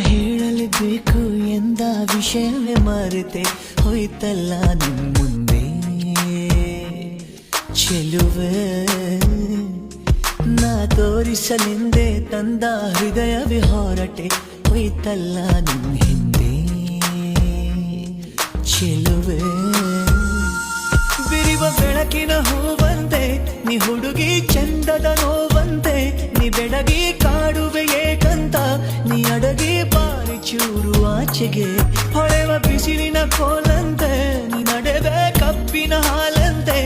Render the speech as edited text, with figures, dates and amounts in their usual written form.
ಹೇಳಲೇಬೇಕು ಎಂದ ವಿಷಯವೇ ಮರೆತೆ ಹೋಯ್ತಲ್ಲ ನಿನ್ ಮುಂದೆ ಚೆಲುವೆ ನಾ ತೋರಿಸಲೆಂದೇ ತಂದ ಹೃದಯವೇ ಹೊರಟೆ ಹೋಯ್ತಲ್ಲ ನಿನ್ ಹಿಂದೆ ಚೆಲುವೆ ಬಿರಿವ ಬೆಳಕಿನ ಹೂವಂತೆ ನೀ ಹುಡುಗಿ ಚಂದದ ನೋವಂತೆ ನೀ ಬೆಡಗಿ ಕಾಡುವೆ ಏಕಂತ ನೀ ಅಡಗಿ ಬಾರಿ ಚೂರು ಆಚೆಗೆ ಹೊಳೆವ ಬಿಸಿಲಿನ ಕೋಲಂತೆ ನೀ ನಡೆವೆ ಕಪ್ಪಿನ ಹಾಲಂತೆ